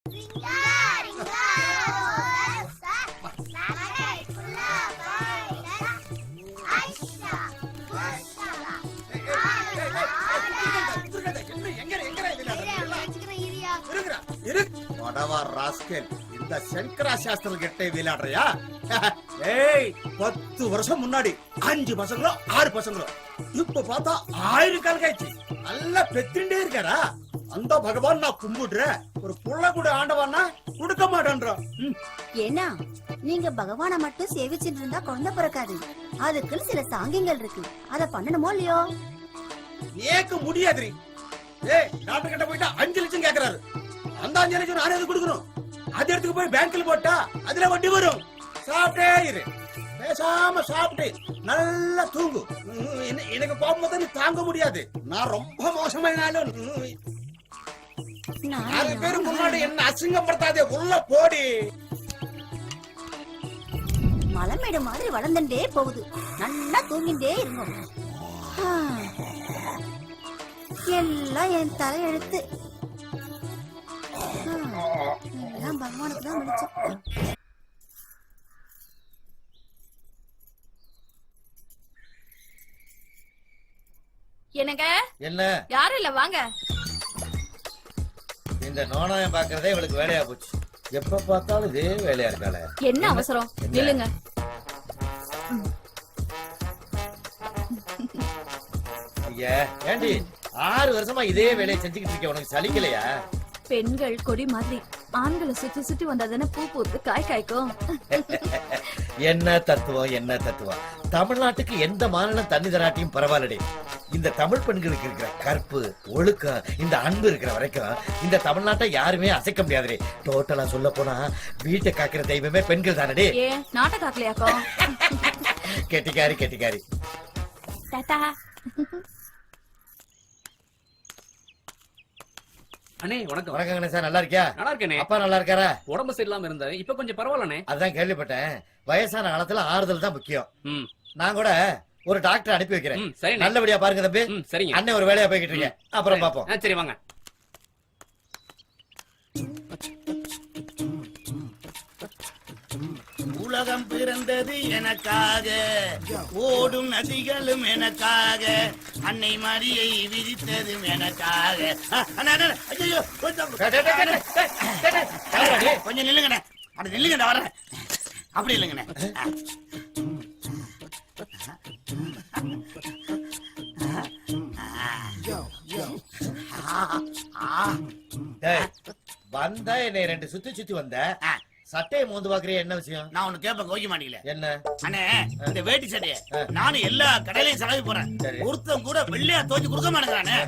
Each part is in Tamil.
இந்த சங்கரா சாஸ்திரம் கெட்டே விளையாடுறியா? 10 வருஷம் முன்னாடி 5 பசங்களோ 6 பசங்களோ, இப்ப பார்த்தா 1000 கால் காய்ச்சி நல்லா பெத்திண்டே இருக்காரா? அந்த பகவான் நான் கும்பிடுறேன், ஒரு புள்ள கூட ஆண்டவான்னா கொடுக்க மாட்டேன்றான். ஏன்னா நீங்க பகவான மட்டும் சேவிச்சுட்டு இருந்தா குழந்தை பிறக்காது. அதுக்குன்னு சில சாங்கியங்கள் இருக்கு, அத பண்ணணுமோ இல்லையோ? ஏக்க முடியாது. டாக்டர் கிட்ட போயிட்டா 5 லட்சம் கேக்குறாரு. அந்த 5 லட்சம் நானே கொடுக்கணும். அது எடுத்துக்கு போய் பேங்க்ல போட்டா அதுல வட்டி வரும். சாப்பிட்டே இரு, பேசாம சாப்பிட்டு நல்லா தூங்கு. எனக்கு கோபம் தாங்க முடியாது. நான் ரொம்ப மோசமானாலும் 4 பேரு முன்னாடி என்ன அசிங்கப்படுத்தாதே, உள்ள போடி. மலைமேடு மாதிரி வளர்ந்துட்டே போகுது, நல்லா தூங்கிட்டே இருங்க. எல்லாம் என் தலையெழுத்து. எல்லாம் பகவானுக்கு தான் முடிச்சோம். என்னங்க? என்ன? யாரும் இல்ல, வாங்க. இந்த நோனாயம் பாக்குறதே இவளுக்கு வேலையா போச்சு. எப்ப பார்த்தாலும் இதே வேலையா இருக்காளே. என்ன அவசரம்? இல்லங்க. ஐயா, ஏண்டி 6 வருஷமா இதே வேலையை செஞ்சுக்கிட்டு இருக்க, உனக்கு சலிக்கலையா? பெண்கள் கொடி மாதிரி ஆண்களை சுத்தி சுத்தி வந்தாதானே பூ பூத்து காய் காய்க்கும். என்ன தத்துவம், என்ன தத்துவம். தமிழ்நாட்டுக்கு எந்த மாநிலம் தண்ணி தராட்டியும் பரவாயில்லடி. இந்த தமிழ் பெண்களுக்கு இருக்கிற கற்பு, ஒழுக்கம், இந்த அன்பு இருக்கிற வரைக்கும் இந்த தமிழ்நாட்டை யாருமே அசைக்க முடியாது. டோட்டலா சொல்ல போனா வீட்டை காக்கிற தெய்வமே பெண்கள் தானடி. ஏன் நாட்டை காக்கலையாக்கோ? கெட்டிக்காரி கெட்டிக்காரி. டாடா. அண்ணே வணக்கம். வணக்கம் கணேசா, நல்லா இருக்கியா? நல்லா இருக்கேனே. அப்பா நல்லா இருக்காரா? உடம்பு சரியில்லாம இருந்தாரு, இப்ப கொஞ்சம் பரவாயில்லண்ணே. அதான் கேள்விப்பட்டேன். வயசான காலத்துல ஆறுதல் தான் முக்கியம். நான் கூட ஒரு டாக்டர் அனுப்பி வைக்கிறேன். சரி, நல்லபடியா பாருங்க தம்பி. சரிங்க. அண்ணன் ஒரு வேலையா போய்கிட்டு இருக்கேன், அப்புறம் பாப்போம். சரி வாங்க. உலகம் பிறந்தது எனக்காக, ஓடும் நதிகளும் எனக்காக, அன்னை மரியை விதித்ததும் எனக்காக. கொஞ்சம் நில்லுங்கண்ணே, அப்படி நில்லுங்கண்ணே, வரேன். அப்படி இல்லைங்கண்ணே. வந்தா என்னை 2 சுத்தி சுத்தி வந்த, சட்டையை மோந்து பாக்குறிய, என்ன விஷயம்? நான் ஒண்ணு கேப்ப கோக்க மாட்டீங்களே. என்ன? அண்ணே, இந்த வேட்டி சட்டைய நானும் எல்லா கடையிலையும் செலவு போறேன், ஒருத்தன் கூட வெள்ளையா தோச்சு கொடுக்க மாட்டேங்கிறானே.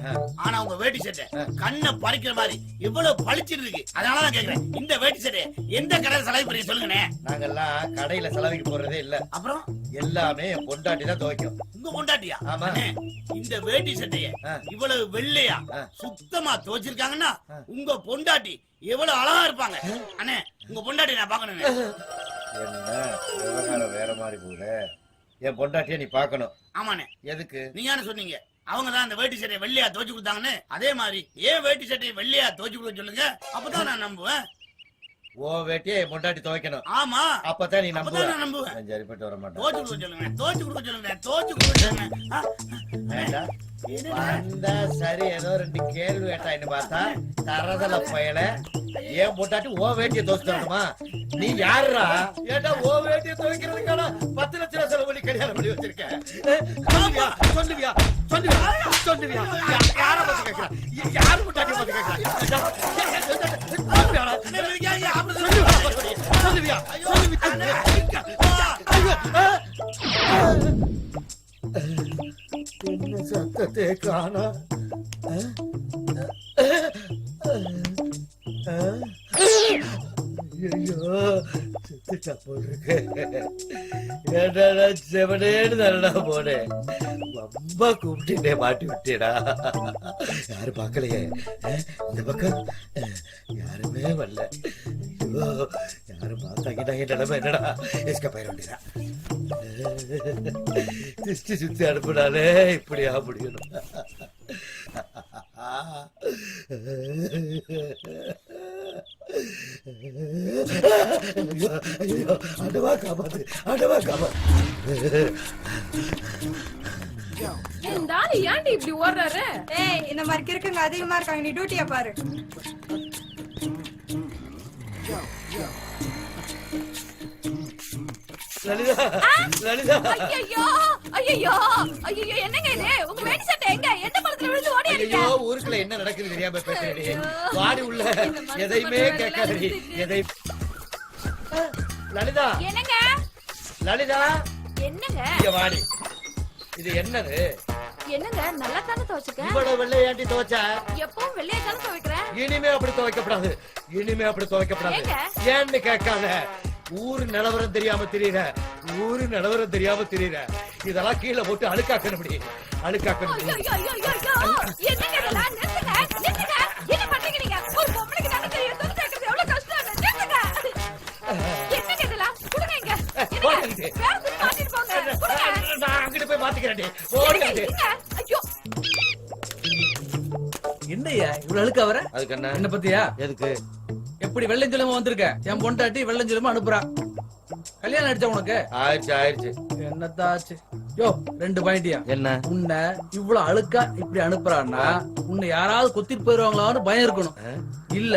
ஆனா உங்க வேட்டி சட்டை கண்ணை பறிக்கிற மாதிரி இவ்வளவு பளிச்சிட்டு இருக்கு. அதனாலதான் கேக்குறேன், இந்த வேட்டி சட்டைய எந்த கடையில செலவு பண்ணி சொல்லுங்கண்ணே. நாங்கெல்லாம் கடையில செலவுக்கு போறதே இல்ல. அப்புறம் எல்லாமே பொண்டாட்டி தான் துவைக்கும். உங்க பொண்டாட்டியா? ஆமா. இந்த வேட்டி சட்டைய இவ்வளவு வெள்ளையா சுத்தமா துவைச்சிருக்காங்கன்னா உங்க பொண்டாட்டி எவ்வளவு அழகா இருப்பாங்க. அண்ணே, உங்க பொண்டாட்டி நான் பாக்கணும். என்ன விவகாரம் வேற மாதிரி போகுது. என் பொண்டாட்டிய நீ பாக்கணும். ஆமாண்ணே. எதுக்கு? நீங்க சொன்னீங்க அவங்கதான் அந்த வேட்டி சட்டையை வெள்ளையா துவைச்சு கொடுத்தாங்கன்னு. அதே மாதிரி ஏன் வேட்டி சட்டையை வெள்ளையா துவைச்சு கொடுக்க சொல்லுங்க, அப்பதான் நான் நம்புவேன். ஓ வேட்டியை என் பொண்டாட்டி துவைக்கணும். ஆமா, அப்பதான் நீ நம்புவேன். நம்புவேன். சரிப்பட்டு வர மாட்டேன். துவைச்சு கொடுக்க சொல்லுங்க, துவைச்சு கொடுக்க சொல்லுங்க, துவைச்சு கொடுக்க சொல்லுங்க. வந்தா சரி, ஏதோ 2 கேள்வி கேட்டான்னு பார்த்தா தரதல பயல. ஏன் பொண்டாட்டி ஓ வேட்டியை துவைச்சு தரணுமா? நீ யாருடா? ஏட்டா ஓ வேட்டியை துவைக்கிறதுக்கான 10 லட்சம் செலவு பண்ணி கல்யாணம் பண்ணி வச்சிருக்கேன். சொல்லுவியா சொல்லுவியா சொல்லுவியா சொல்லுவியா? யார பத்தி கேட்கிறா? யாரு பொண்டாட்டி பத்தி கேட்கிறா? சொல்லுவியா என்ன சத்தத்தை காணா? ஐயோ, செத்துட்டா போல் இருக்கு. ஏடா செவனேன்னு தானடா போனேன். ரொம்ப கூப்பிட்டுட்டே மாட்டி விட்டேடா. யாரும் பார்க்கலையே. இந்த பக்கம் யாருமே வரல. ஐயோ, யாரும் பார்த்தாங்கன்னா என் நிலைமை என்னடா? எஸ்கேப் ஆயிட வேண்டியதா. திருஷ்டி சுத்தி அனுப்பினாலே இப்படியா முடியணும். ஐயோ, ஆண்டவா காப்பாத்து, ஆண்டவா காப்பாத்து. இந்த ஆளு ஏன்டி இப்படி ஓடுறாரு? ஏய் இந்த மாதிரி கிறுக்குங்க அதிகமா இருக்காங்க, நீ டியூட்டியா பாரு. லலிதா, லலிதா. ஐயோ ஐயோ ஐயோ, என்னங்க இது? உங்க வேட்டி சட்டை எங்க? எந்த பழத்துல விழுந்து ஓடி ஐயோ, ஊருக்குள்ள என்ன நடக்குது தெரியாம பேசுறேடி. வாடி உள்ள எதையுமே கேட்காதடி. எதை லலிதா, என்னங்க? லலிதா, என்னங்க? இங்க வாடி. இது என்னது? என்னங்க? நல்லா தானே துவைச்சுக்க. இவ்வளவு வெள்ளை ஏண்டி துவைச்ச? எப்பவும் வெள்ளையா தானே துவைக்கிறேன். இனிமே அப்படி துவைக்கப்படாது, இனிமே அப்படி துவைக்கப்படாது. ஏங்க? ஏன்னு கேட்காத. ஊரு நிலவரம் தெரியாம தெரியற, ஊரு நிலவரம் தெரியாம தெரியற. இதெல்லாம் கீழே போட்டு அழுக்காக்கணும், அழுக்காக்கணும். ஐயோ ஐயோ ஐயோ ஐயோ, என்னங்க இதெல்லாம்? நிறுத்துங்க நிறுத்துங்க. என்ன பண்றீங்க நீங்க? ஒரு பொம்பளைக்கு தானே தெரியும் துணி தைக்கிறது எவ்வளவு கஷ்டம். நிறுத்துங்க. என்னங்க இதெல்லாம்? கொடுங்க இங்க. போடுங்க. வேற துணி மாட்டிட்டு போங்க. கொடுங்க. நான் அங்கிட்டு போய் மாத்திக்கிறேன். போடுங்க. இருங்க. ஐயோ, என்னய்யா இவ்வளவு அழுக்க வர? அதுக்கு என்ன? என்ன பத்தியா? எதுக்கு? எப்படி வெள்ளஞ்சொலமா வந்திருக்க? என் பொண்டாட்டி வெள்ளஞ்சொலமா அனுப்புறா. கல்யாணம் அடிச்சா உனக்கு? ஆயிடுச்சு. என்னத்தாச்சு? யோ, 2 பாயிண்டியா? என்ன? உன்னை இவ்வளவு அழுக்கா இப்படி அனுப்புறான்னா உன்னை யாராவது கொத்திட்டு போயிருவாங்களான்னு பயம் இருக்கணும். இல்ல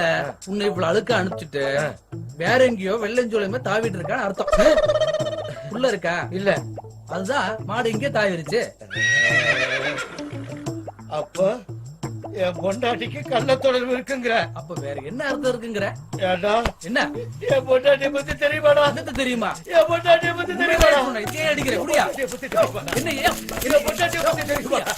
உன்னை இவ்வளவு அழுக்கா அனுப்பிச்சிட்டு வேற எங்கேயோ வெள்ளஞ்சொலமா தாவிட்டு இருக்கான்னு அர்த்தம். உள்ள இருக்கா? இல்ல. அதுதான் மாடு இங்கே தாவிருச்சு. அப்ப என் பொண்டாட்டிக்கு கள்ள தொடர்பு இருக்குங்கிற? அப்ப வேற என்ன அர்த்தம் இருக்குங்கிற? ஏண்டா, என்ன என் பொண்டாட்டியை பத்தி தெரியுமாடா? என்னத்த தெரியுமா? என் பொண்டாட்டியை பத்தி தெரியுமாடா? இதே அடிக்கிற முடியா? பொண்டாட்டியை பத்தி தெரியுமாடா? என்ன ஏன்? என் பொண்டாட்டியை பத்தி தெரியுமாடா?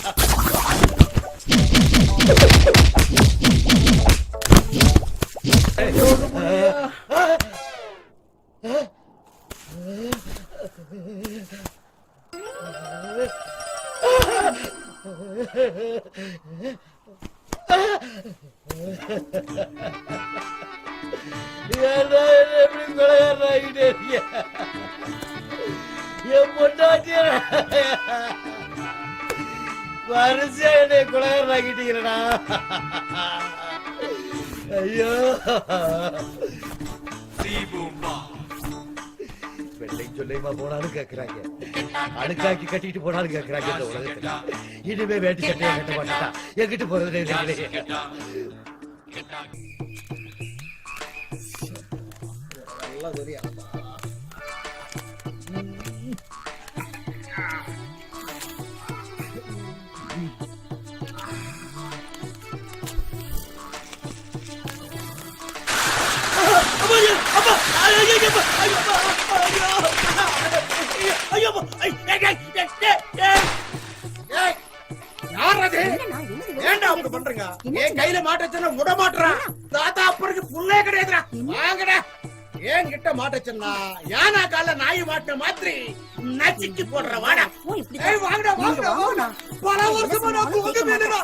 ஏன்டா என்னை இப்படி கொலைகாரனாக்கிட்டே இருக்கிய? என் பொண்டாட்டிய வரிசையா என்னை கொலைகாரனாக்கிட்டீங்கடா. ஐயோ, வெள்ளை சொல்லையுமா போனாலும் கேக்குறாங்க, அழுக்காக்கி கட்டிட்டு போனாலும் கேக்குறாங்க. இந்த உலகத்துல இனிமே வேட்டி சட்டையை கட்ட மாட்டா. எங்கிட்டு போறது ஏன்டா அப்படி பண்றீங்க? என் கையில மாட்டச்சுன்னா விட மாட்டேறான். தாத்தா அப்பருக்கு புள்ளே கிடையாதுடா. வாங்கடா. ஏன் கிட்ட மாட்டச்சுன்னா யானா கால நாய் மாட்ட மாதிரி நச்சுக்கு போடுற வாடா. ஏய் வாங்கடா வாங்கடா வாங்கடா. பல வருஷமா நான் போக வேணும்டா.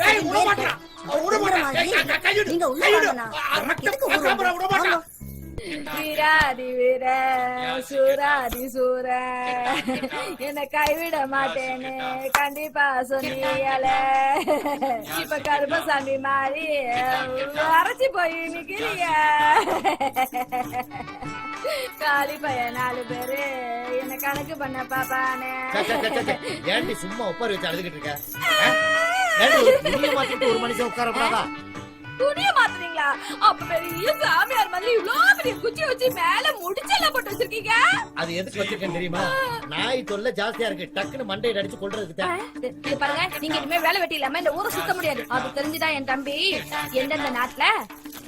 ஏய் விட மாட்டேறான். விட மாட்டேறான். ஏய் கையிடு. நீங்க உள்ள கையிடு. வாங்கண்ணா. ரத்தம் காமரா விட மாட்டேறான். வீராதி வீர சூராதி சூர என்ன கைவிட மாட்டேன்னு கண்டிப்பா சொன்னியல. இப்ப கருப்பசாமி மாறி அரைச்சி போய் நிக்கிறிய. காலி பையன் 4 பேரு என்ன கணக்கு பண்ண பாப்பானே. ஏன்டி சும்மா உட்கார வச்சு அழுதுகிட்டு இருக்க? மாத்திட்டு ஒரு மனுஷன் உட்காரப்படாதா? துணிய மாத்துறீங்களா? அப்ப பெரிய சாமியார் மாதிரி இவ்வளவு பெரிய குச்சி வச்சு மேல முடிச்செல்லாம் போட்டு வச்சிருக்கீங்க. அது எதுக்கு வச்சிருக்கேன் தெரியுமா? நாய் தொல்லை ஜாஸ்தியா இருக்கு, டக்குன்னு மண்டையில அடிச்சு கொள்றதுக்கு தான். இது பாருங்க, நீங்க இனிமே வேலை வெட்டி இல்லாம இந்த ஊரை சுத்த முடியாது. அது தெரிஞ்சுதான் என் தம்பி எந்தெந்த நாட்டுல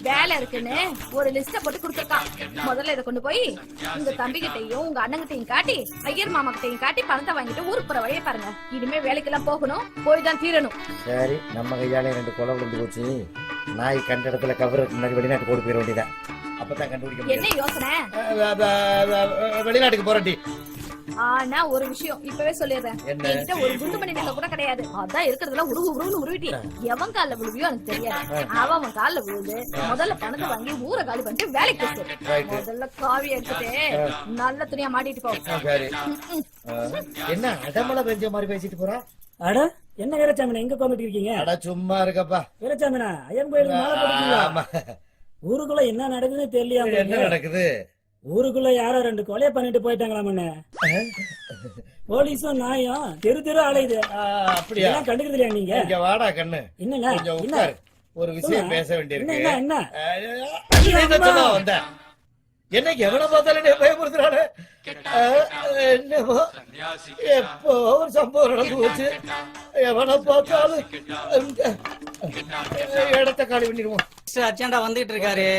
வேலை இருக்குன்னு ஒரு லிஸ்ட போட்டு கொடுத்துருக்கான். முதல்ல இதை கொண்டு போய் உங்க தம்பி கிட்டையும் உங்க அண்ணங்கிட்டையும் காட்டி ஐயர் மாமா கிட்டையும் காட்டி பணத்தை வாங்கிட்டு ஊருக்கு போற வழியை பாருங்க. இனிமே வேலைக்கெல்லாம் போகணும், போய் தான் தீரணும். சரி, நம்ம கையாலே 2 கொலை விழுந்து போச்சு. நாய் கண்ட இடத்துல கவருக்கு முன்னாடி வெளிநாட்டு போட போயிட வேண்டியதான். அப்பதான் கண்டுபிடிக்க என்ன யோசனை? வெளிநாட்டுக்கு போறேன்டி. ஆனா ஒரு விஷயம் இப்பவே சொல்லிடுறேன், என்கிட்ட ஒரு குண்டு மணி நகை கூட கிடையாது. அதான் இருக்கிறதுல உருவுன்னு உருவிட்டி எவன் கால விழுவியோ எனக்கு தெரியாது. அவன் கால விழுது முதல்ல பணத்தை வாங்கி ஊரை காலி பண்ணிட்டு வேலைக்கு போச்சு. முதல்ல காவி எடுத்துட்டு நல்ல துணியா மாட்டிட்டு போ. என்ன அடமலை பெஞ்ச மாதிரி பேசிட்டு போறா? அட என்ன வீரச்சாமினா எங்க கோமிட்டு இருக்கீங்க? அட சும்மா இருக்கப்பா. வீரச்சாமினா ஐயன் கோயிலுக்கு மாலை போட்டுருக்கீங்களா? ஊருக்குள்ள என்ன நடக்குதுன்னு தெரியலையா என்ன உங்களுக்கு? நடக்குது? ஊருக்குள்ள யாரோ 2 கொலை பண்ணிட்டு போயிட்டாங்களாமண்ணே. போலீஸும் நாயும் தெரு தெரு அலையுது. அப்படியா? இதெல்லாம் கண்டுக்கிறது இல்லையா நீங்க? இங்க வாடா கண்ணு, என்னங்க கொஞ்சம் என்ன உட்காரு. ஒரு விஷயம் பேச என்ன வேண்டியிருக்கு. என்ன என்ன என்ன சொல்ல வந்த? என்ன எவனை பார்த்தாலும் பயமுறுத்துறானே. என்னமோ எப்போ ஒரு சம்பவம் நடந்து போச்சு. எவனை பார்த்தாலும் இடத்த காலி பண்ணிடுவோம். அர்ஜென்டா வந்துட்டு இருக்காரு.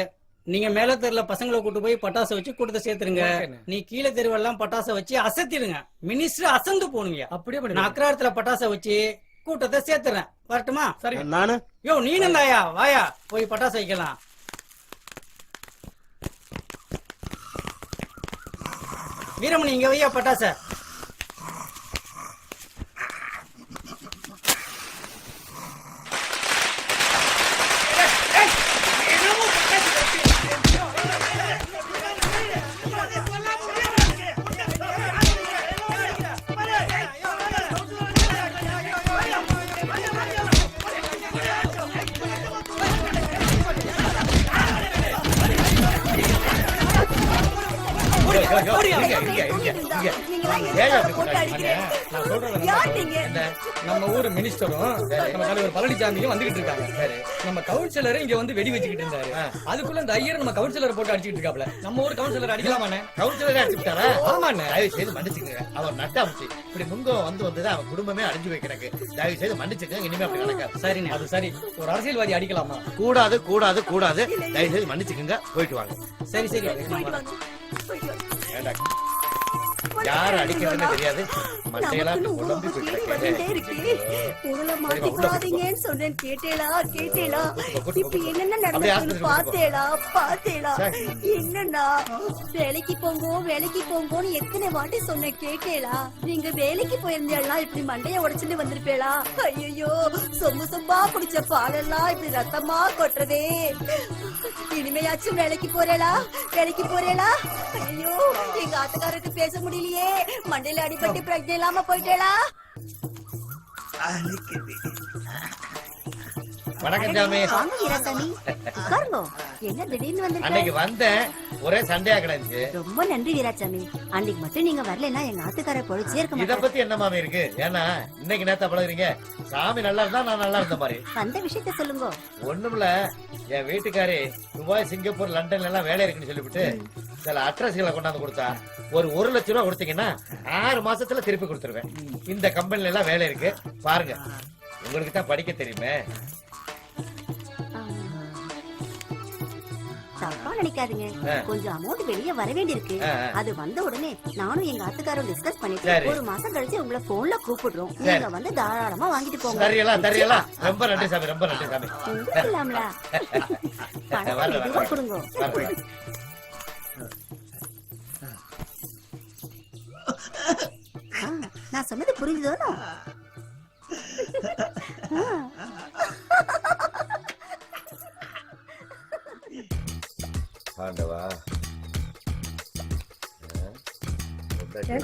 நீங்க மேல தெருல பசங்களை கூட்டு போய் பட்டாசை வச்சு கூட்டத்தை சேர்த்துருங்க. நீ கீழே தெருவெல்லாம் பட்டாசை வச்சு அசத்திடுங்க. மினிஸ்டர் அசந்து போனுங்க. அப்படியே பண்ணி நான் அக்ராரத்துல பட்டாசை வச்சு கூட்டத்தை சேர்த்துறேன். வரட்டுமா? சரி. நானு யோ நீனும் தாயா வாயா போய் பட்டாசை வைக்கலாம். வீரமணி இங்க வையா பட்டாசை. நம்ம ஊரு மினிஸ்டரும் நம்ம தலைவர் பழனிசாமியும் வந்துகிட்டு இருக்காங்க. நம்ம கவுன்சிலர் இங்க வந்து வெடி வச்சுக்கிட்டு இருந்தாரு. அதுக்குள்ள இந்த ஐயர் நம்ம கவுன்சிலர் போட்டு அடிச்சுட்டு இருக்காப்ல. நம்ம ஊர் கவுன்சிலர் அடிக்கலாமாண்ணே? கவுன்சிலரே அடிச்சுட்டாரா? ஆமாண்ணே. தயவு செய்து மன்னிச்சுக்கங்க. அவர் நட்டாமுச்சு இப்படி முங்கம் வந்து அவன் குடும்பமே அழிஞ்சு வைக்கிறக்கு. தயவு செய்து மன்னிச்சுக்கங்க. இனிமே அப்படி நடக்காது. சரிண்ணே. அது சரி. ஒரு அரசியல்வாதி அடிக்கலாமா? கூடாது கூடாது கூடாது. தயவு செய்து மன்னிச்சுக்கங்க. போயிட்டு வாங்க. சரி சரி. வேண்டாம். யாரு அடிக்கிறதுன்னு தெரியாது. மட்டையெல்லாம் குழம்பி பொருளை மாத்திக்கூடாதீங்கன்னு சொன்னேன். கேட்டேளா கேட்டேளா? இப்ப என்னென்ன நடந்ததுன்னு பாத்தேளா பாத்தேளா? என்னன்னா வேலைக்கு போங்கோன்னு எத்தனை வாட்டி சொன்ன கேட்டேளா? நீங்க வேலைக்கு போயிருந்தேளா இப்படி மண்டைய உடைச்சுட்டு வந்திருப்பேளா? ஐயோ சொம்பு சொம்பா குடிச்ச பாலெல்லாம் இப்படி ரத்தமா கொட்டுறதே. இனிமையாச்சும் வேலைக்கு போறேளா? ஐயோ எங்க ஆத்துக்காரருக்கு பேச முடியலையே. மண்டையில அடிபட்டு பிரச்சனை இல்லாம போயிட்டேளா? வணக்கம் சாமி. வாங்க வீராசாமி, உட்காருங்க. என்ன திடீர்னு அன்னைக்கு வந்திருக்க? வந்தேன், ஒரே சண்டையா கிடந்துச்சு. ரொம்ப நன்றி வீராசாமி. அன்னைக்கு மட்டும் நீங்க வரலன்னா எங்க ஆத்துக்கார பொழிச்சே இருக்க இத மாட்டாரு. பத்தி என்ன மாமி இருக்கு? ஏன்னா இன்னைக்கு நேத்தா பழகுறீங்க. சாமி நல்லா இருந்தா நான் நல்லா இருந்த மாதிரி. அந்த விஷயத்த சொல்லுங்க. ஒண்ணுமில்ல, என் வீட்டுக்காரி துபாய், சிங்கப்பூர், லண்டன்ல எல்லாம் வேலை இருக்குன்னு சொல்லிவிட்டு சில அட்ரஸ்களை கொண்டாந்து கொடுத்தா. ஒரு 1 லட்சம் ரூபாய் கொடுத்தீங்கன்னா 6 மாசத்துல திருப்பி கொடுத்துருவேன். இந்த கம்பெனில எல்லாம் வேலை இருக்கு பாருங்க. உங்களுக்கு தான் படிக்க தெரியுமே. தப்பா நினைக்காதீங்க. கொஞ்சம் அமௌண்ட் வெளியே வர வேண்டியிருக்கு. அது வந்த உடனே நானும் எங்க ஆத்துக்காரும் டிஸ்கஸ் பண்ணிட்டு 1 மாசம் கழிச்சு உங்களை போன்ல கூப்பிடுறோம். நீங்க வந்து தாராளமா வாங்கிட்டு போங்க. தெரியல. ரொம்ப நன்றி சாமி, ரொம்ப நன்றி சாமி. இல்லாமல பணம் மெதுவா கொடுங்க. நான் சொன்னது புரிஞ்சுதோ? ஆண்டவா.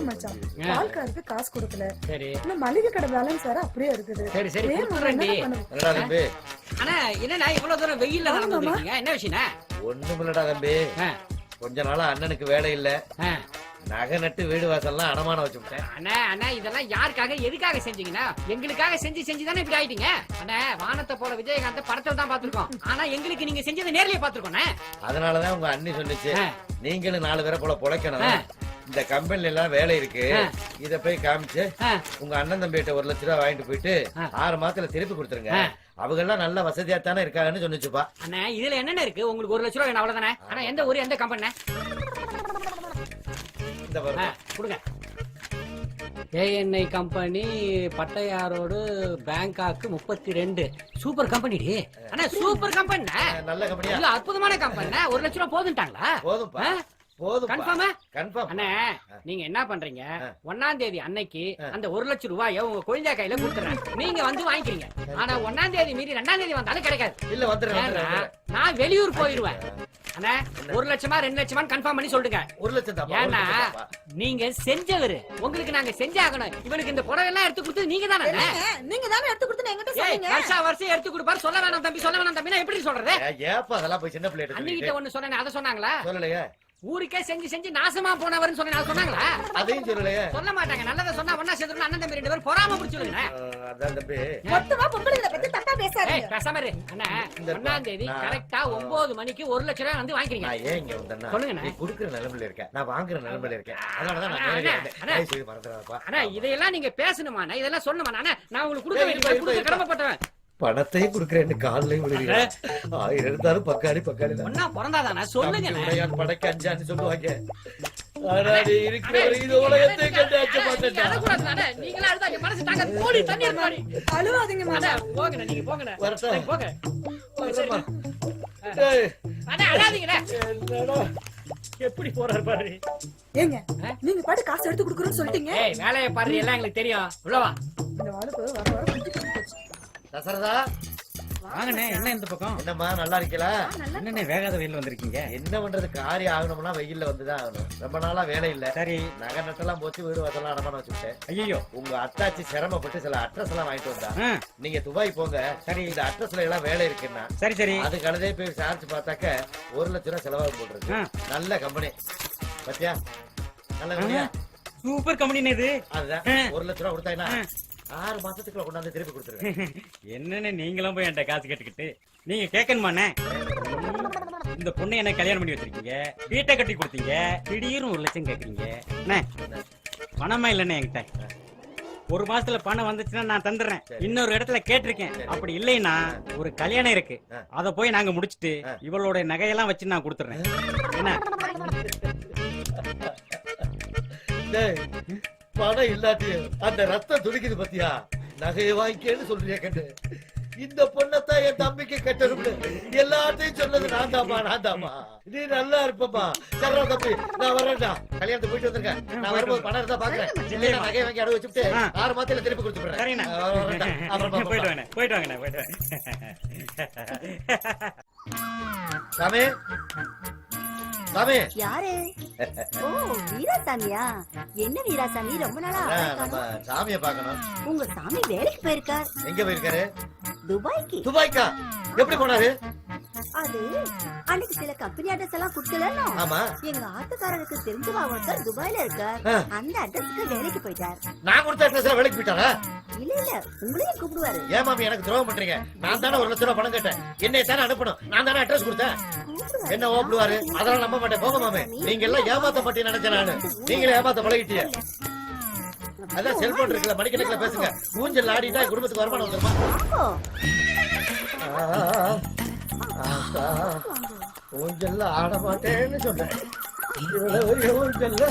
மச்சான் பால்காருக்கு காசு கொடுக்கல. சரி. இன்னும் மளிகை கடை பேலன்ஸ் வேற அப்படியே இருக்குது. சரி சரி. ஏன் கொடுத்துறேன்டி. என்னடா தம்பி? அண்ணா என்னண்ணா இவ்வளவு தூரம் வெயில்ல நடந்து வந்திருக்கீங்க? என்ன விஷயம்ண்ணா? ஒண்ணுமில்லடா தம்பி, கொஞ்ச நாளா அண்ணனுக்கு வேலை இல்ல. நகை நட்டு வீடு வாசல்லாம் அடமானம் வச்சுட்டேன். அண்ணா அண்ணா இதெல்லாம் யாருக்காக எதுக்காக செஞ்சீங்கன்னா? எங்களுக்காக செஞ்சு தானே இப்படி ஆயிட்டீங்க. அண்ணா வானத்தை போல விஜயகாந்த படத்துல தான் பாத்துருக்கோம். ஆனா எங்களுக்கு நீங்க செஞ்சதை நேர்லயே பாத்துருக்கோம். அதனாலதான் உங்க அண்ணி சொன்னிச்சு, நீங்களும் 4 பேரை போல பொழைக்கணும். இந்த கம்பெனில எல்லாம் வேலை இருக்கு. இத போய் காமிச்சு உங்க அண்ணன் தம்பிகிட்ட 1 லட்சம் ரூபாய் வாங்கிட்டு போயிட்டு 6 மாசத்துல திருப்பி கொடுத்துருங்க. அவங்க எல்லாம் நல்ல வசதியா தானே இருக்காங்கன்னு சொன்னிச்சுப்பா. அண்ணா இதுல என்னென்ன இருக்கு? உங்களுக்கு 1 லட்சம் ரூபாய் வேணும் அவ்வளவுதானே? ஆனா எந்த ஊரு எந்த கம்பெனி? கொடுங்க. ஏஎன்ஐ கம்பெனி, பட்டையாரோடு, பேங்காக்கு 32. Super company. அண்ணா சூப்பர் கம்பெனி, நல்ல கம்பெனியா? அற்புதமான கம்பெனி. 1 லட்சம் ரூபாய் போதுட்டாங்களா? போதும்பா. போதும் கன்ஃபார்மா கன்ஃபார்ம். அண்ணே நீங்க என்ன பண்றீங்க 1ஆம் தேதி அன்னைக்கு அந்த 1 லட்சம் ரூபாயை உங்க குழந்தை கையில கொடுத்துறேன். நீங்க வந்து வாங்கிக்கிறீங்க. ஆனா 1ஆம் தேதி மீறி 2ஆம் தேதி வந்தாலும் கிடைக்காது. இல்ல வந்துடுறேன் ஏன்னா, நான் வெளியூர் போயிடுவேன். அண்ணா 1 லட்சமா 2 லட்சமா கன்ஃபார்ம் பண்ணி சொல்லுங்க. 1 லட்சம் தான். ஏன்னா நீங்க செஞ்சவரு, உங்களுக்கு நாங்க செஞ்சாகணும். இவனுக்கு இந்த புடவை எல்லாம் எடுத்து கொடுத்து நீங்க தானே. நீங்க தானே எடுத்து கொடுத்து என்கிட்ட சொன்னீங்க. வருஷம் எடுத்து கொடுப்பாரு. சொல்ல வேணாம் தம்பி, சொல்ல வேணாம் தம்பினா எப்படி சொல்றது? ஏப்பா அதெல்லாம் போய் சின்ன பிள்ளை அன்னிக்கிட்ட ஒண்ணு சொன்னேன், அதை சொன்னாங்களா? சொல்லலையே. ஊருக்கே செஞ்சு நாசமா போனவர்னு சொன்னேன், அதை சொன்னாங்களா? அதையும் சொல்லலையே. சொல்ல மாட்டாங்க. நல்லதை சொன்னா ஒண்ணா சேர்ந்து அண்ணன் தம்பி 2 பேரும் பொறாம பிடிச்சிடுங்க. அதான் தம்பி. மொத்தமா பொம்பளைங்களை பத்தி தப்பா பேசாதீங்க. பேசாம இரு. அண்ணா 1ஆம் தேதி கரெக்டா 9 மணிக்கு 1 லட்சம் ரூபாய் வந்து வாங்கிக்கிறீங்க. நான் ஏன் இங்க வந்தேன்னா சொல்லுங்க. நீ குடுக்குற நிலைமையில இருக்கேன், நான் வாங்குற நிலைமையில இருக்கேன். அதனாலதான் நான் நேரடியா வந்தேன். தயவு செய்து மறந்துடாதப்பா. அண்ணா இதையெல்லாம் நீங்க பேசணுமாண்ணா, இதெல்லாம் சொல்லணுமா? அண்ணா நான் உங்களுக்கு கொடுக்க வேண்டிய கடமைப்பட்டவன். பணத்தையும் குடுக்கறேன்னு காலையும் விழுகிறேன். 1000 இருந்தாலும் பக்காளி தான். ஒன்னா பிறந்தாதானே சொல்லுங்க. உடையான் படைக்க அஞ்சான்னு சொல்லுவாங்க. ஆனா நீ இருக்கிறவரை இந்த உலகத்தை கண்டு அச்ச மாட்டேன். நீங்களா அழுதா என் மனசு தாங்க. கோடி தண்ணி இருக்காடி. அழுவாதீங்க மாமா. போங்கண்ணா, நீங்க போங்கண்ணா. வரட்டும். போங்க. டேய், அண்ணா அழாதீங்கண்ணா. என்னடா எப்படி போறாரு பாரு. ஏங்க நீங்க பாட்டு காசு எடுத்து கொடுக்குறோம்னு சொல்லிட்டீங்க. ஏய் வேலையை பாரு, எல்லாம் எங்களுக்கு தெரியும். உள்ளவா இந்த ஆளுக்கு வர வர குஞ்சு குஞ்சு போச்சு. தசரதா, வாங்கண்ணே, என்ன இந்த பக்கம்? என்னம்மா நல்லா இருக்கீங்களா? என்னண்ணே வேகாத வெயில்ல வந்திருக்கீங்க? என்ன பண்றது, காரியம் ஆகணும்னா வெயில்ல வந்துதான் ஆகணும். ரொம்ப நாளா வேலை இல்ல. சரி. நகை நட்டெல்லாம் போச்சு, வீடு வசலாம் அடமான வச்சுட்டேன். ஐயோ, உங்க அத்தாச்சி சிரமப்பட்டு சில அட்ரஸ் எல்லாம் வாங்கிட்டு வந்தா. நீங்க துபாய் போங்க. சரி, இந்த அட்ரஸ்ல எல்லாம் வேலை இருக்குன்னா சரி சரி. அது கழுதே போய் விசாரிச்சு பார்த்தாக்க 1 லட்சம் ரூபாய் செலவாக போட்டுருக்கு. நல்ல கம்பெனி பத்தியா? நல்ல கம்பெனியா? சூப்பர் கம்பெனி இது. அதுதான் 1 லட்சம் ரூபாய் கொடுத்தாங்கன்னா 6 மாசத்துக்குள்ள கொண்டாந்து திருப்பி கொடுத்துருவேன். என்னன்னு நீங்களும் போய் என்கிட்ட காசு கேட்டுக்கிட்டு நீங்க கேட்கணுமாண்ணே? இந்த பொண்ணு என்ன கல்யாணம் பண்ணி வச்சிருக்கீங்க, வீட்டை கட்டி கொடுத்தீங்க, திடீர்னு 1 லட்சம் கேக்குறீங்க. அண்ணே, பணமா இல்லண்ணே என்கிட்ட. 1 மாசத்துல பணம் வந்துச்சுன்னா நான் தந்துடுறேன். இன்னொரு இடத்துல கேட்டிருக்கேன். அப்படி இல்லைன்னா ஒரு கல்யாணம் இருக்கு, அத போய் நாங்க முடிச்சிட்டு இவளோட நகையெல்லாம் வச்சு நான் கொடுத்துறேன். என்ன? டேய், பணம் இல்லாட்டி அந்த ரத்தம் துடிக்குது பத்தியா? நகையை வாங்கிக்கேன்னு சொல்றியா கண்டு? இந்த பொண்ணத்தான் என் தம்பிக்கு கட்டணும்னு எல்லாத்தையும் சொன்னது நான் தாமா. நீ நல்லா இருப்பமா. சரி தம்பி, நான் வரேன்டா. கல்யாணத்துக்கு போயிட்டு வந்திருக்கேன். நான் வரும்போது பணம் இருந்தா பாக்குறேன். இல்லையா நகையை வாங்கி அடகு வச்சுட்டு 6 மாசத்துல திருப்பி கொடுத்துறேன். சரிண்ணா. போயிட்டு வாங்க, போயிட்டு வாங்கண்ணே, போயிட்டு வாங்க. சாமி, சாமி. யாரு? ஓ வீராசாமியா? என்ன வீராசாமி, ரொம்ப நாளா நம்ம சாமியை பார்க்கணும். உங்க சாமி வேலைக்கு போயிருக்கார். எங்க போயிருக்காரு? துபாய்க்கு. துபாய்க்கா? எப்படி போனாரு? அது அன்னைக்கு சில கம்பெனி அட்ரஸ் எல்லாம் கொடுக்கல. ஆமா, எங்க ஆட்டுக்காரருக்கு தெரிஞ்சவா ஒருத்தர் துபாயில இருக்கார். அந்த அட்ரஸ்க்கு வேலைக்கு போயிட்டார். நான் கொடுத்த அட்ரஸ்ல வேலைக்கு போயிட்டாரா? இல்ல உங்களையும் கூப்பிடுவாரு. ஏன் மாமி எனக்கு துரோகம் பண்றீங்க? நான் தானே 1 லட்சம் ரூபாய் பணம் கேட்டேன். என்னைய தானே அனுப்பணும். நான் தானே அட்ரஸ் கொடுத்தேன். என்ன ஓப்பிடுவாரு? அதெல்லாம் நம்ப மாட்டேன். போக மாமே, நீங்க எல்லாம் ஏமாத்த மாட்டேன்னு நினைச்சேன் நானு. நீங்களே ஏமாத்த பழகிட்டீங்க. அதான் செல்போன் இருக்குல்ல, மணிக்கணக்கில் பேசுங்க. ஊஞ்சல் ஆடிட்டா குடும்பத்துக்கு வருமானம் வந்துருமா? ஊஞ்சல்ல ஆட மாட்டேன்னு சொன்னேன். இவ்வளவு ஊஞ்சல்ல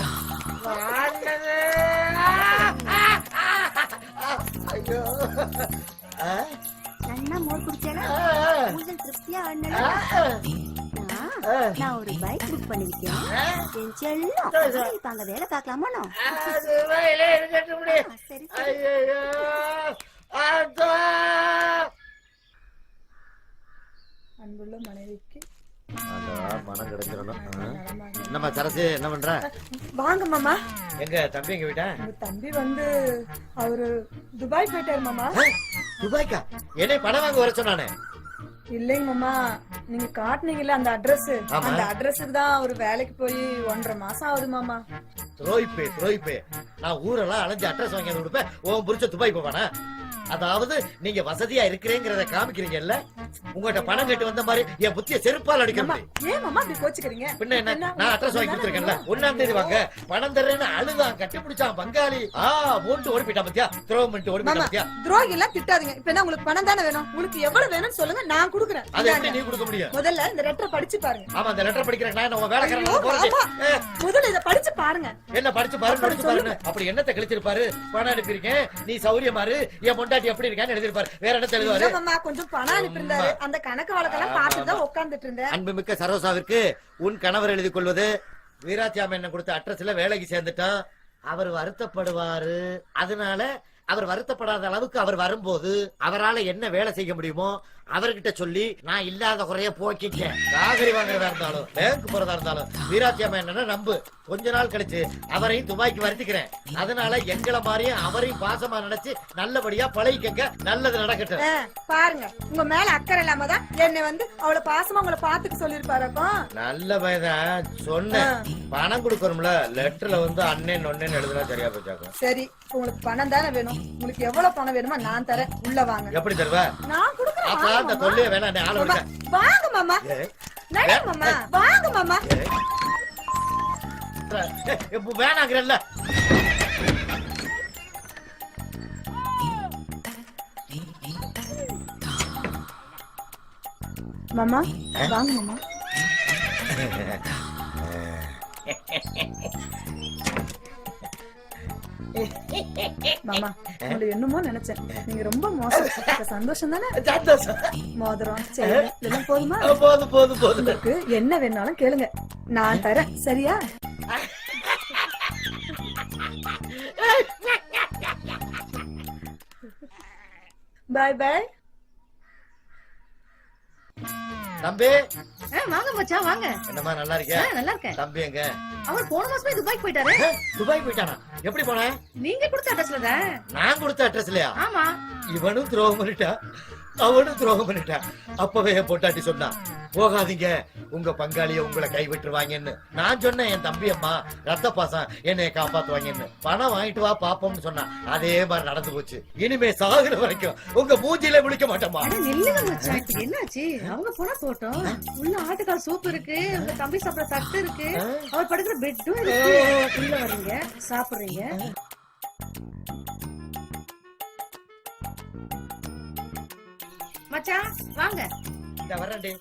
ஆடினது. ஐயோ, நன்னா மோர் குடிச்சானா? ஊஞ்சல் திருப்தியா ஆடினா? நான் ஒரு பைக் புக் பண்ணிருக்கேன். என் செல்லம் இப்ப அங்க வேலை பார்க்கலாமா? சரி அன்புள்ள மனைவிக்கு மனம் கிடைச்சிடணும். நம்ம சரசு என்ன பண்ற? வாங்க மாமா. எங்க தம்பி எங்க வீட்டா? உங்க தம்பி வந்து அவரு துபாய் போயிட்டாரு மாமா. துபாய்க்கா? என்னை பணம் வாங்க வர சொன்னானே. இல்லைங்க மாமா, நீங்க காட்டுனீங்கல்ல அந்த அட்ரஸ், அந்த அட்ரஸுக்கு தான் அவரு வேலைக்கு போய் 1.5 மாசம் ஆகுது மாமா. துரோயிப்பே. நான் ஊரெல்லாம் அலைஞ்சு அட்ரஸ் வாங்கி கொடுப்பேன். உன் புரிச்ச துபாய் போவானா? அதாவது நீங்க வசதியா இருக்கிறேங்கிறத காமிக்கிறீங்கல்ல. உங்ககிட்ட பணம் கேட்டு வந்த மாதிரி என் புத்திய செருப்பால் அடிக்க முடியும். ஏன் மாமா இப்படி கோச்சுக்கிறீங்க? பின்ன என்ன, நான் அட்ரஸ் வாங்கி கொடுத்துருக்கேன்ல. 1ஆம் தேதி வாங்க. பணம் தர்றேன்னு அழுதான், கட்டி பிடிச்சான் பங்காளி. மூண்டு ஓடி போயிட்டா பத்தியா? துரோகம் பண்ணிட்டு ஓடி போயிட்டா பத்தியா? துரோகி எல்லாம் திட்டாதீங்க. இப்ப என்ன உங்களுக்கு பணம் தானே வேணும்? உங்களுக்கு எவ்வளவு வேணும்னு சொல்லுங்க, நான் கொடுக்குறேன். அதை எப்படி நீ கொடுக்க முடியும்? முதல்ல இந்த லெட்டர் படிச்சு பாருங்க. ஆமா, அந்த லெட்டர் படிக்கிறேன். நான் உன் வேலைக்காரன் போறேன். முதல்ல இத படிச்சு பாருங்க. என்ன படிச்சு பாருங்க. அப்படி என்னத்தை கழிச்சிருப்பாரு? பணம் அனுப்பியிருக்கேன், நீ சௌரியமாரு, என் பொண்டாட்டி எப்படி இருக்கான்னு எழுதிருப்பாரு. வேற என்ன எழுதுவாரு? மாமா கொஞ்சம் பணம் அனுப்பியிருந்தாரு. அந்த கணக்கு வழக்கெல்லாம் பார்த்துட்டு தான் உட்கார்ந்துட்டு இருந்தேன். அன்புமிக்க சரோசாவிற்கு உன் கணவர் எழுதி கொள்வது வீராசாமி என்ன கொடுத்த அட்ரஸ்ல வேலைக்கு சேர்ந்துட்டான். அவர் வருத்தப்படுவாரு. அதனால அவர் வருத்தப்படாத அளவுக்கு அவர் வரும்போது அவரால என்ன வேலை செய்ய முடியுமோ அவர்கிட்ட சொல்லி நான் இல்லாத குறைய போக்கிட்டேன். காகரி வாங்குறதா இருந்தாலும் பேங்க் போறதா இருந்தாலும் வீராசாமி என்னன்னா நம்பு. கொஞ்ச நாள் கழிச்சு அவரையும் துபாய்க்கு வருத்திக்கிறேன். அதனால எங்களை மாதிரியும் அவரையும் பாசமா நினைச்சு நல்லபடியா பழகிக்கங்க. நல்லது நடக்கட்டும். பாருங்க, உங்க மேல அக்கறை இல்லாம தான் என்னை வந்து அவ்வளவு பாசமா உங்களை பாத்துக்க சொல்லிருப்பாரு. அப்போ நல்ல பையன் சொன்னேன். பணம் கொடுக்கணும்ல, லெட்டர்ல வந்து அண்ணன் ஒன்னேன்னு எழுதுனா சரியா போச்சாக்கும். சரி, உங்களுக்கு பணம் தானே வேணும். உங்களுக்கு எவ்வளவு பணம் வேணுமோ நான் தரேன். உள்ள வாங்க. எப்படி தருவ? நான் கொடுக்குறேன். அப்ப அந்த தொல்லையே வேணாம். ஆள விடுங்க. வாங்க மாமா. நட மாமா. வாங்க மாமா. வேணாங்கிறல்ல. மாமா வாங்க மாமா. மாமா, உங்களை என்னமோ நினைச்சேன். நீங்க ரொம்ப மோசம். சந்தோஷம் தானே? மோதிரம் செயின் இதெல்லாம் போதுமா? போதும் போதும் போதும். உங்களுக்கு என்ன வேணாலும் கேளுங்க, நான் தரேன். சரியா? பாய் பாய். தம்பி வாங்க மச்சான் வாங்க. என்னமா நல்லா இருக்கியா? நல்லா இருக்கேன். தம்பி எங்க? அவர் போன மாசமே துபாய்க்கு போயிட்டாரு. துபாய் போயிட்டானா? எப்படி போன? நீங்க கொடுத்த அட்ரஸ்ல தான். நான் கொடுத்த அட்ரஸ்லயா? ஆமா. இவனும் துரோகம் பண்ணிட்டா, அவனும் துரோகம் பண்ணிட்டா. அப்பவே என் பொட்டாட்டி சொன்னா போகாதீங்க, உங்க பங்காளிய உங்களை கைவிட்டுருவாங்கன்னு. நான் சொன்னேன் என் தம்பி அம்மா ரத்த பாசம் என்னைய காப்பாத்துவாங்கன்னு. பணம் வாங்கிட்டு வா பாப்போம்னு சொன்னா. அதே மாதிரி நடந்து போச்சு. இனிமே சாகுற வரைக்கும் உங்க மூஞ்சில முழிக்க மாட்டோமா? நில்லுங்க மச்சான், இப்ப என்னாச்சு? அவங்க போனா போட்டோம். உள்ள ஆட்டுக்கால் சூப் இருக்கு, உங்க தம்பி சாப்பிட தட்டு இருக்கு, அவர் படுக்கிற பெட்டும் இருக்கு. உள்ள வர்றீங்க, சாப்பிடுறீங்க. மச்சான் வாங்க. இந்த வரேன்டி.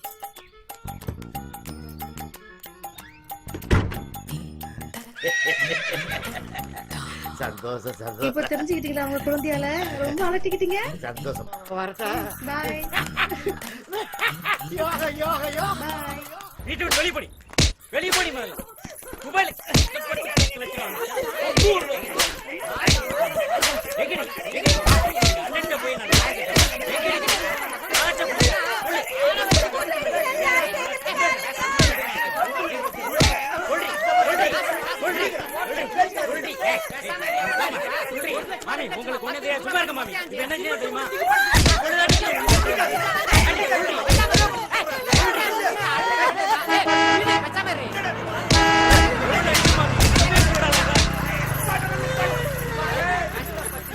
சந்தோஷம் சந்தோஷம். இப்ப தெரிஞ்சுக்கிட்டீங்களா உங்க குழந்தையால? ரொம்ப அலட்டிக்கிட்டீங்க. சந்தோஷம். வரட்டா? பாய். யோகா யோகா யோகா. வீட்டு விட்டு வெளியே போடி. வெளியே போடி முதல்ல. மொபைல் போய் நான் மாமி உங்களுக்கு ஒண்ணு தெரியாது. சும்மா இருக்க மாமி. இது என்ன செய்ய தெரியுமா?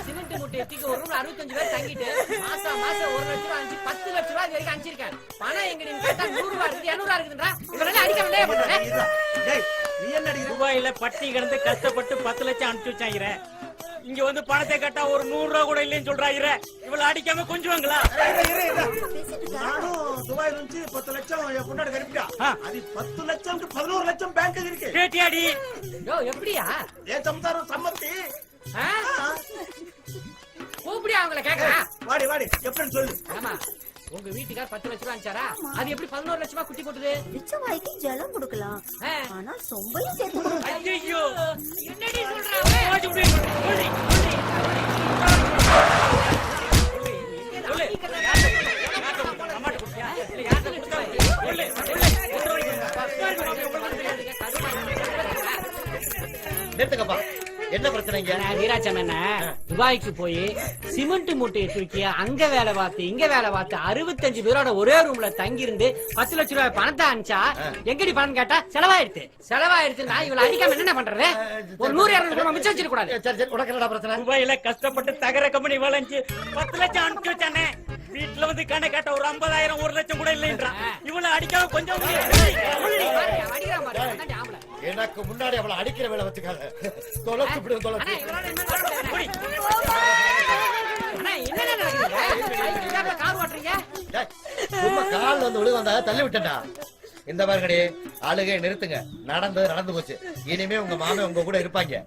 சிமெண்ட் மூட்டை எத்திக்கு ஒரு ரூம் 65 பேர் தங்கிட்டு மாசம் 1 லட்சம் ரூபாய் 10 லட்சம் ரூபாய் வரைக்கும் அனுப்பிச்சிருக்கேன். பணம் எங்க நீங்க கேட்டா 100 ரூபாய் இருக்குது 200 ரூபாய் இருக்குன்றா. இவரெல்லாம் அடிக்க வந்தே பண்றேன். துபாயில பட்டி கிடந்து கஷ்டப்பட்டு 10 லட்சம் அனுப்பிச்சு வச்சாங்க. இங்க வந்து பணத்தை கட்டா ஒரு 100 ரூபா கூட இல்லைன்னு சொல்றாங்க. இவ்வளவு அடிக்காம கொஞ்சுவாங்களா? நானும் துபாயில இருந்து 10 லட்சம் என் பொண்ணாடி கருப்பிட்டா. அது 10 லட்சம் 11 லட்சம் பேங்க் இருக்கு. கேட்டியாடி? யோ எப்படியா? ஏன் சம்சாரம் சம்மத்தி? கூப்பிடியா அவங்கள கேக்குறா? வாடி வாடி எப்படின்னு சொல்லு. ஆமா, உங்க வீட்டுக்கார் 10 லட்சம் ரூபாய் அனுப்பிச்சாரா? அது எப்படி 11 லட்சமா குட்டி போட்டுது? பிச்சைவாய்க்கு ஜலம் கொடுக்கலாம், ஆனா சொம்பையும் சேர்த்து கொடுக்கலாம். ஐயோ என்னடி சொல்றாங்க? நிறுத்துக்கப்பா. என்ன பிரச்சனைங்க? வீராச்சம் என்ன துபாய்க்கு போய் சிமெண்ட் மூட்டையை தூக்கி அங்க வேலை பார்த்து இங்க வேலை பார்த்து 65 பேரோட ஒரே ரூம்ல தங்கி இருந்து 10 லட்சம் ரூபாய் பணத்தை அனுப்பிச்சா எங்கடி பணம் கேட்டா செலவாயிடுச்சு. நான் இவளை அடிக்காம என்ன பண்றது? ஒரு 100-200 ரூபாய் மிச்சம் வச்சிருக்க கூடாது. சரி சரி, உனக்கு என்னடா பிரச்சனை? துபாயில கஷ்டப்பட்டு தகர கம்பெனி வளைஞ்சு 10 லட்சம் அனுப்பிச்சு வச்சானே. வீட்டுல வந்து கண்ணை கேட்ட ஒரு 50,000 1 லட்சம் கூட இல்லைன்றா. இவ்வளவு அடிக்காம கொஞ்சம் அடிக்கிறான் பாரு, அதான்டி ஆம்பளை. எனக்கு முன்னாடி அவளை அடிக்கிற வேலை வச்சுக்காத. தொலைச்சு விடு, தொலைச்சு. அண்ணா, என்னண்ணா நடக்குது? கார் ஓட்டுறீங்க? சும்மா கால் வந்து விழு வந்தா தள்ளி விட்டா. இந்த பாருங்கடி, ஆளுகை நிறுத்துங்க. நடந்து போச்சு. இனிமே உங்க மாமன் உங்க கூட இருப்பாங்க.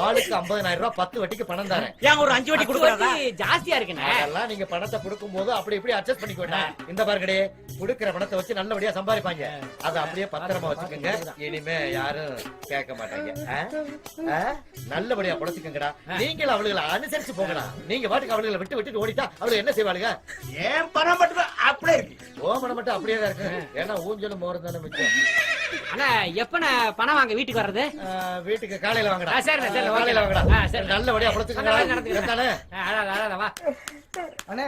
ஆளுக்கு 50,000 ரூபாய் 10 வட்டிக்கு பணம் தரேன். ஏன் ஒரு 5 வட்டி கொடுக்குறாரா? ஜாஸ்தியா இருக்குண்ணே. அதெல்லாம் நீங்க பணத்தை கொடுக்கும் போது அப்படி இப்படி அட்ஜஸ்ட் பண்ணிக்கோங்க. இந்த பாருங்கடி, குடுக்கிற பணத்தை வச்சு நல்லபடியா சம்பாதிப்பாங்க. அதை அப்படியே பத்திரமா வச்சுக்கோங்க. இனிமே யாரும் கேட்க மாட்டாங்க. நல்லபடியா பொழைச்சுக்கங்கடா. நீங்களும் அவளுகளை அனுசரிச்சு போங்கடா. நீங்க பாட்டுக்கு அவளுகளை விட்டு ஓடிட்டா அவளுக்கு என்ன செய்வாளுங்க? ஏன் பணம் மட்டும் அப்படியே இருக்கு. ஓ பணம் மட்டும் அப்படியே தான் இருக்கு. ஏன்னா ஊஞ்சலும் மோரம் தானே மிச்சம். அண்ணா எப்பண்ணே பணம் வாங்க வீட்டுக்கு வர்றது? வீட்டுக்கு காலையில வாங்கடா. சரிண்ணே, சரி, காலையில ஓகே. வாங்கடா. சரி. நல்லபடியா பொழைச்சுக்கங்கடா. நடந்துக்கிறேன். வா. அண்ணே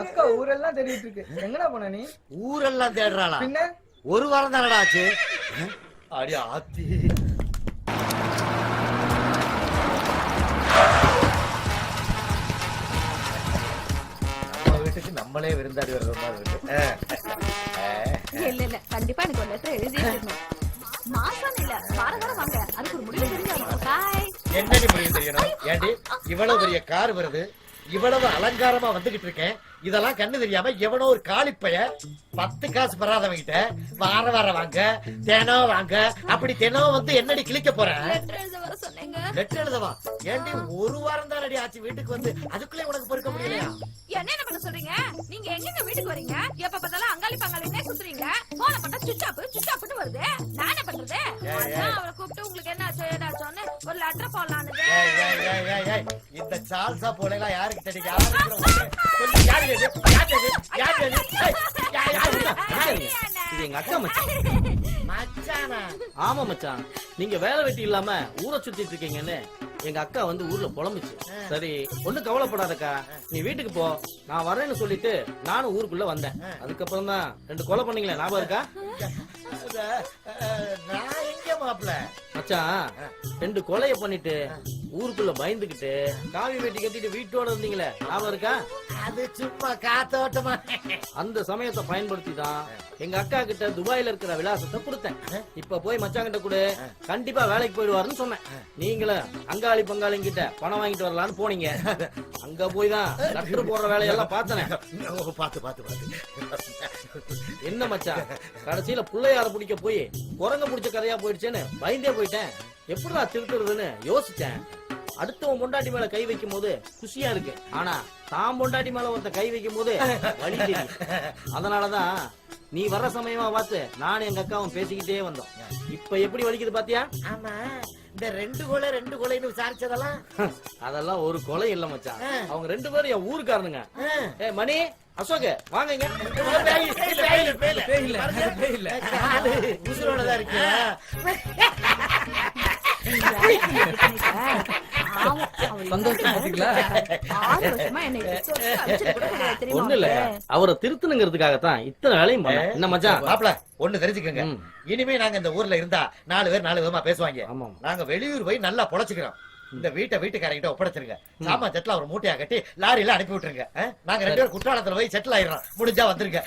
அக்கா ஊரெல்லாம் தேடிட்டு இருக்கு. எங்கடா போன நீ? ஊரெல்லாம் தேடுறாளா? பின்ன ஒரு வாரம் தானடா ஆச்சு. அடி ஆத்தி. நம்ம வீட்டுக்கு நம்மளே விருந்தாடி வர்ற மாதிரி இருக்கு. இல்ல கண்டிப்பா எனக்கு ஒரு லெட்டர் எழுதி இருக்கணும். மாசம் இல்ல வாரம் வாங்க. அதுக்கு ஒரு முடிவு தெரிஞ்சாலும் பாய். என்னடி முடியும் தெரியணும்? ஏண்டி இவ்வளவு பெரிய கார் வருது, இவ்வளவு அலங்காரமா வந்துகிட்டு இருக்கேன், இதெல்லாம் கண்ணு தெரியாம எவனோ ஒரு காலிப்பைய 10 காசு பெறாதவங்கிட்ட வாரம் வாங்க, தினம் வாங்க, அப்படி தினம் வந்து என்னடி கிழிக்க போறேன்? லெட்டர் எழுத வர சொன்னீங்க. லெட்டர் எழுதவா? ஏண்டி ஒரு வாரம் தான் அடி ஆச்சு வீட்டுக்கு வந்து, அதுக்குள்ளே உனக்கு பொறுக்க முடியலையா? என்ன பண்ண சொல்றீங்க? நீங்க எங்க வீட்டுக்கு வரீங்க? எப்ப பார்த்தாலும் அங்காளி பங்காளினே சுத்துறீங்க. போன பண்ணா சுச்சாப்னு வருது. நான் என்ன பண்றது? அதான் அவரை கூப்பிட்டு உங்களுக்கு என்ன ஆச்சு ஏதாச்சுன்னு ஒரு லெட்டர் போடலான்னு. ஏய், இந்த சால்சா போலாம் யாருக்கு தெரியும்? யாரு இது? இது எங்க அக்கா மச்சான். மச்சானா? ஆமா மச்சான், நீங்க வேலை வெட்டி இல்லாம ஊரை சுத்திட்டு இருக்கீங்கன்னு எங்க அக்கா வந்து ஊர்ல புலம்புச்சு. சரி ஒண்ணும் கவலைப்படாதக்கா, நீ வீட்டுக்கு போ, நான் வரேன்னு சொல்லிட்டு நானும் ஊருக்குள்ள வந்தேன். அதுக்கப்புறம் தான் 2 கொலை பண்ணீங்களே, ஞாபகம் இருக்கா? நான் எங்க மாப்பிள்ள? மச்சான் 2 கொலைய பண்ணிட்டு ஊருக்குள்ள பயந்துகிட்டு காவி வெட்டி கட்டிட்டு வீட்டோட இருந்தீங்களே, ஞாபகம் இருக்கா? அது சும்மா காத்தோட்டமா. அந்த சமயத்தை பயன்படுத்தி தான் எங்க அக்கா கிட்ட துபாயில இருக்கிற விலாசத்தை கொடுத்தேன். இப்ப போய் மச்சான் கிட்ட கூட கண்டிப்பா வேலைக்கு போயிடுவாருன்னு சொன்னேன். நீங்களும் அங்காளி பங்காளிங்கிட்ட பணம் வாங்கிட்டு வரலான்னு போனீங்க. அங்க போய் தான் லெட்டர் போடுற வேலையெல்லாம் பார்த்தனே. பாத்து என்ன மச்சான், கடைசியில பிள்ளையார பிடிக்க போய் குரங்க பிடிச்ச கதையா போயிடுச்சேன்னு பயந்தே போயிட்டேன். எப்படிதான் திருத்துறதுன்னு யோசிச்சேன். அடுத்தவன் பொண்டாட்டி மேல கை வைக்கும் போது குஷியா இருக்கு, ஆனா தான் பொண்டாட்டி மேல ஒருத்த கை வைக்கும் போது வலி தெரியும். அதனாலதான் நீ வர்ற சமயமா பார்த்து நானும் எங்க அக்காவும் பேசிக்கிட்டே வந்தோம். இப்ப எப்படி வலிக்குது பாத்தியா? ஆமா, இந்த 2 கொலைன்னு விசாரிச்சதெல்லாம் அதெல்லாம் ஒரு கொலை இல்ல மச்சான், அவங்க 2 பேரும் என் ஊருக்காரனுங்க. ஏ மணி, அசோக் வாங்க. உசுரோடதான் இருக்கு. சந்தோஷமா 6 வருஷமா என்னை தெரியுமா? ஒண்ணு இல்ல, அவரை திருத்தணுங்கிறதுக்காகத்தான் இத்தனை வேலையும் பண்ணேன். என்ன மச்சான்? மாப்பிள ஒண்ணு தெரிஞ்சுக்கங்க, இனிமே நாங்க இந்த ஊர்ல இருந்தா 4 பேர் 4 விதமா பேசுவாங்க. ஆமா. நாங்க வெளியூர் போய் நல்லா பொழைச்சுக்கிறோம். இந்த வீட்டுக்காரங்கிட்ட ஒப்படைச்சிருங்க. சாமா செட்டில் ஒரு மூட்டையா கட்டி லாரியில அனுப்பி விட்டுருங்க. நாங்க 2 பேரும் குற்றாலத்துல போய் செட்டில் ஆயிடுறோம். முடிஞ்சா வந்துருங்க.